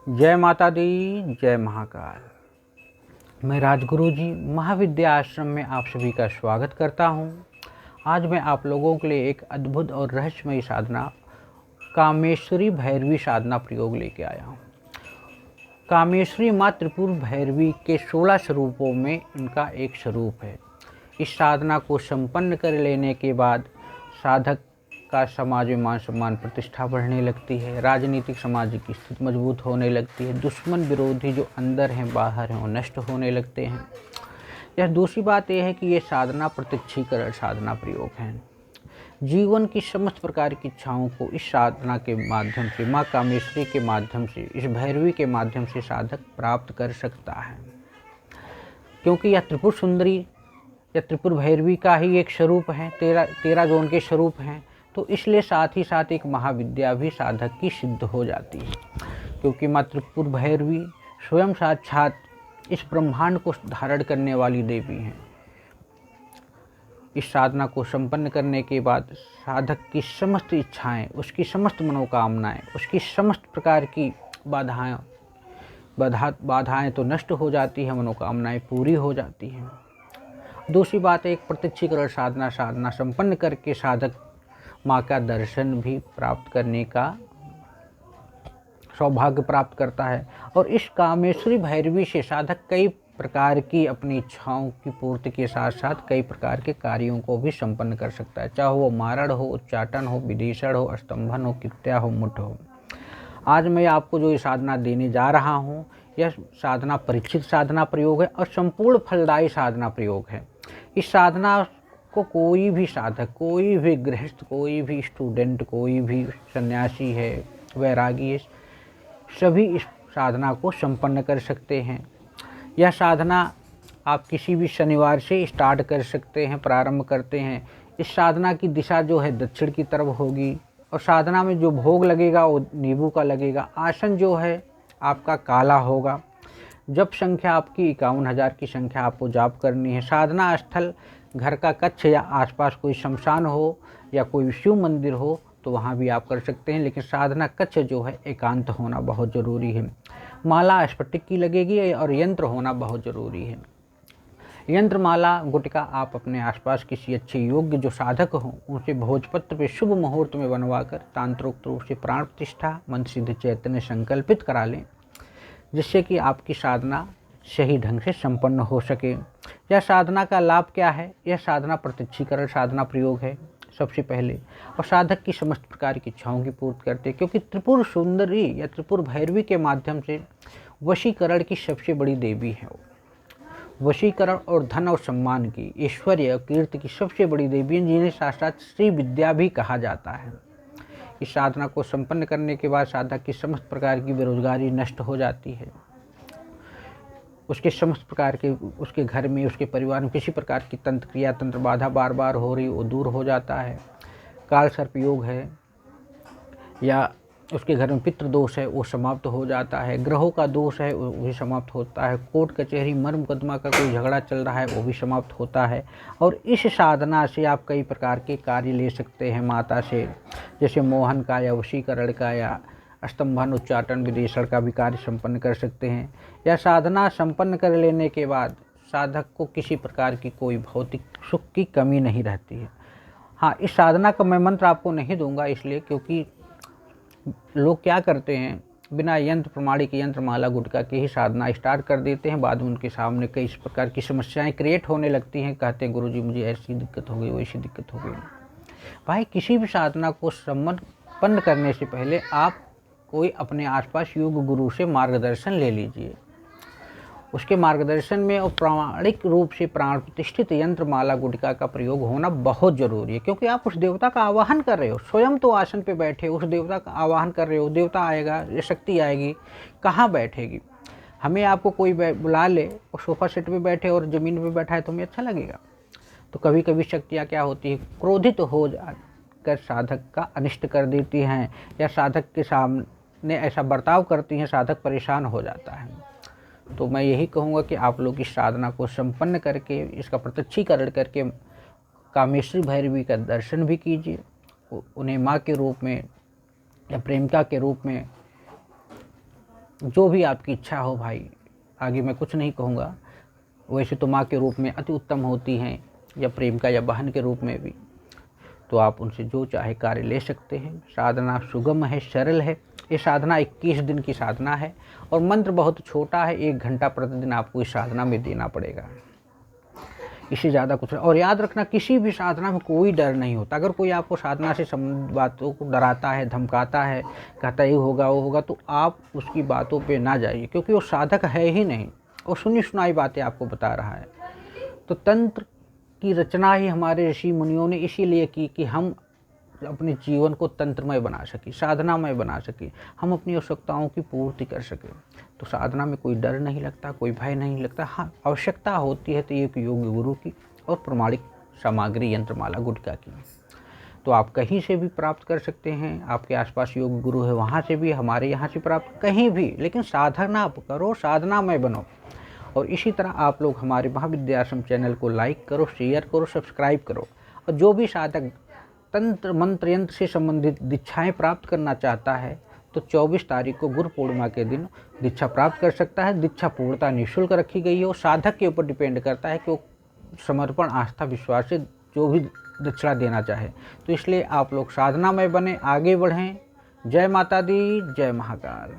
जय माता दी, जय महाकाल। मैं राजगुरु जी महाविद्या आश्रम में आप सभी का स्वागत करता हूं। आज मैं आप लोगों के लिए एक अद्भुत और रहस्यमयी साधना कामेश्वरी भैरवी साधना प्रयोग लेके आया हूं। कामेश्वरी माँ त्रिपुर भैरवी के 16 स्वरूपों में इनका एक स्वरूप है। इस साधना को संपन्न कर लेने के बाद साधक का समाज में मान सम्मान प्रतिष्ठा बढ़ने लगती है, राजनीतिक सामाजिक स्थिति मजबूत होने लगती है, दुश्मन विरोधी जो अंदर हैं बाहर हैं वो नष्ट होने लगते हैं। यह दूसरी बात यह है कि ये साधना प्रत्यक्षीकरण साधना प्रयोग है। जीवन की समस्त प्रकार की इच्छाओं को इस साधना के माध्यम से, माँ कामेश्वरी के माध्यम से, इस भैरवी के माध्यम से साधक प्राप्त कर सकता है। क्योंकि यह त्रिपुर सुंदरी या त्रिपुर भैरवी का ही एक स्वरूप है, 13 जोन के स्वरूप हैं, तो इसलिए साथ ही साथ एक महाविद्या भी साधक की सिद्ध हो जाती है। क्योंकि माँ त्रिपुर भैरवी स्वयं साक्षात इस ब्रह्मांड को धारण करने वाली देवी हैं। इस साधना को संपन्न करने के बाद साधक की समस्त इच्छाएं, उसकी समस्त मनोकामनाएं, उसकी समस्त प्रकार की बाधाएं तो नष्ट हो जाती हैं, मनोकामनाएं पूरी हो जाती हैं। दूसरी बात, एक प्रत्यक्षीकरण साधना संपन्न करके साधक माँ का दर्शन भी प्राप्त करने का सौभाग्य प्राप्त करता है। और इस कामेश्वरी भैरवी से साधक कई प्रकार की अपनी इच्छाओं की पूर्ति के साथ साथ कई प्रकार के कार्यों को भी संपन्न कर सकता है, चाहे वो मारण हो, उच्चाटन हो, विदेशण हो, स्तंभन हो, कित्या हो, मुठ हो। आज मैं आपको जो ये साधना देने जा रहा हूँ, यह साधना परीक्षित साधना प्रयोग है और संपूर्ण फलदायी साधना प्रयोग है। इस साधना को कोई भी साधक, कोई भी गृहस्थ, कोई भी स्टूडेंट, कोई भी सन्यासी है, वैरागी है, सभी इस साधना को संपन्न कर सकते हैं। यह साधना आप किसी भी शनिवार से स्टार्ट कर सकते हैं, प्रारंभ करते हैं। इस साधना की दिशा जो है दक्षिण की तरफ होगी और साधना में जो भोग लगेगा वो नींबू का लगेगा। आसन जो है आपका काला होगा। जप संख्या आपकी 51,000 की संख्या आपको जाप करनी है। साधना स्थल घर का कक्ष या आसपास कोई शमशान हो या कोई शिव मंदिर हो तो वहाँ भी आप कर सकते हैं, लेकिन साधना कक्ष जो है एकांत होना बहुत ज़रूरी है। माला स्फटिक की लगेगी और यंत्र होना बहुत ज़रूरी है। यंत्र, माला, गुटका आप अपने आसपास किसी अच्छे योग्य जो साधक हों उनसे भोजपत्र पे शुभ मुहूर्त में बनवाकर तांत्रोक्त रूप से प्राण प्रतिष्ठा मंत्र सिद्ध चैतन्य संकल्पित करा लें, जिससे कि आपकी साधना सही ढंग से संपन्न हो सके। यह साधना का लाभ क्या है? यह साधना प्रत्यक्षीकरण साधना प्रयोग है सबसे पहले, और साधक की समस्त प्रकार की इच्छाओं की पूर्ति करते हैं। क्योंकि त्रिपुर सुंदरी या त्रिपुर भैरवी के माध्यम से वशीकरण की सबसे बड़ी देवी है। वशीकरण और धन और सम्मान की, ऐश्वर्य और कीर्ति की सबसे बड़ी देवी है, जिन्हें साक्षात श्री विद्या भी कहा जाता है। इस साधना को संपन्न करने के बाद साधक की समस्त प्रकार की बेरोजगारी नष्ट हो जाती है। उसके समस्त प्रकार के, उसके घर में, उसके परिवार में किसी प्रकार की तंत्र क्रिया, तंत्र बाधा बार बार हो रही वो दूर हो जाता है। काल सर्प योग है या उसके घर में पितृ दोष है वो समाप्त हो जाता है। ग्रहों का दोष है वो भी समाप्त होता है। कोर्ट कचहरी मर्म मुकदमा का कोई झगड़ा चल रहा है वो भी समाप्त होता है। और इस साधना से आप कई प्रकार के कार्य ले सकते हैं माता से, जैसे मोहन का या वशीकरण का या स्तंभन, उच्चाटन, विदेशण का भी कार्य संपन्न कर सकते हैं। यह साधना संपन्न कर लेने के बाद साधक को किसी प्रकार की कोई भौतिक सुख की कमी नहीं रहती है। हाँ, इस साधना का मैं मंत्र आपको नहीं दूंगा, इसलिए क्योंकि लोग क्या करते हैं, बिना यंत्र प्रमाणिक यंत्र, माला, गुटका के ही साधना स्टार्ट कर देते हैं। बाद में उनके सामने कई प्रकार की समस्याएं क्रिएट होने लगती हैं। कहते हैं गुरुजी मुझे ऐसी दिक्कत हो गई, वैसी दिक्कत हो गई। भाई, किसी भी साधना को संपन्न करने से पहले आप कोई अपने आसपास योग गुरु से मार्गदर्शन ले लीजिए। उसके मार्गदर्शन में और प्रामाणिक रूप से प्राण प्रतिष्ठित यंत्र, माला, गुटका का प्रयोग होना बहुत ज़रूरी है। क्योंकि आप उस देवता का आवाहन कर रहे हो, स्वयं तो आसन पे बैठे उस देवता का आवाहन कर रहे हो। देवता आएगा, ये शक्ति आएगी, कहाँ बैठेगी? हमें आपको कोई बुला ले और सोफा सेट पे बैठे और ज़मीन पे बैठा है तो हमें अच्छा लगेगा? तो कभी कभी शक्तियाँ क्या होती है, क्रोधित हो जाकर साधक का अनिष्ट कर देती हैं या साधक के सामने ऐसा बर्ताव करती हैं, साधक परेशान हो जाता है। तो मैं यही कहूँगा कि आप लोग इस साधना को संपन्न करके, इसका प्रत्यक्षीकरण करके कामेश्वरी भैरवी का दर्शन भी कीजिए। उन्हें माँ के रूप में या प्रेमिका के रूप में जो भी आपकी इच्छा हो भाई, आगे मैं कुछ नहीं कहूँगा। वैसे तो माँ के रूप में अति उत्तम होती हैं, या प्रेम का या बहन के रूप में भी, तो आप उनसे जो चाहे कार्य ले सकते हैं। साधना सुगम है, सरल है। ये साधना 21 दिन की साधना है और मंत्र बहुत छोटा है, 1 घंटा प्रतिदिन आपको इस साधना में देना पड़ेगा, इससे ज़्यादा कुछ नहीं। और याद रखना, किसी भी साधना में कोई डर नहीं होता। अगर कोई आपको साधना से संबंधित बातों को डराता है, धमकाता है, कहता ये होगा वो होगा, तो आप उसकी बातों पे ना जाइए, क्योंकि वो साधक है ही नहीं, वो सुनी सुनाई बातें आपको बता रहा है। तो तंत्र की रचना ही हमारे ऋषि मुनियों ने इसीलिए की कि हम अपने जीवन को तंत्रमय बना सकें, साधनामय बना सकें, हम अपनी आवश्यकताओं की पूर्ति कर सकें। तो साधना में कोई डर नहीं लगता, कोई भय नहीं लगता। हाँ, आवश्यकता होती है तो एक योग्य गुरु की और प्रमाणिक सामग्री यंत्रमाला गुटका की। तो आप कहीं से भी प्राप्त कर सकते हैं, आपके आसपास योग्य गुरु है वहाँ से भी, हमारे यहाँ से प्राप्त, कहीं भी, लेकिन साधना करो, साधनामय बनो। और इसी तरह आप लोग हमारे महाविद्याश्रम चैनल को लाइक करो, शेयर करो, सब्सक्राइब करो। और जो भी साधक तंत्र मंत्र यंत्र से संबंधित दीक्षाएं प्राप्त करना चाहता है तो 24 तारीख को गुरु पूर्णिमा के दिन दीक्षा प्राप्त कर सकता है। दीक्षा पूर्णतः निःशुल्क रखी गई है और साधक के ऊपर डिपेंड करता है कि वो समर्पण, आस्था, विश्वास से जो भी दक्षिणा देना चाहे। तो इसलिए आप लोग साधना में बने, आगे बढ़ें। जय माता दी, जय महाकाल।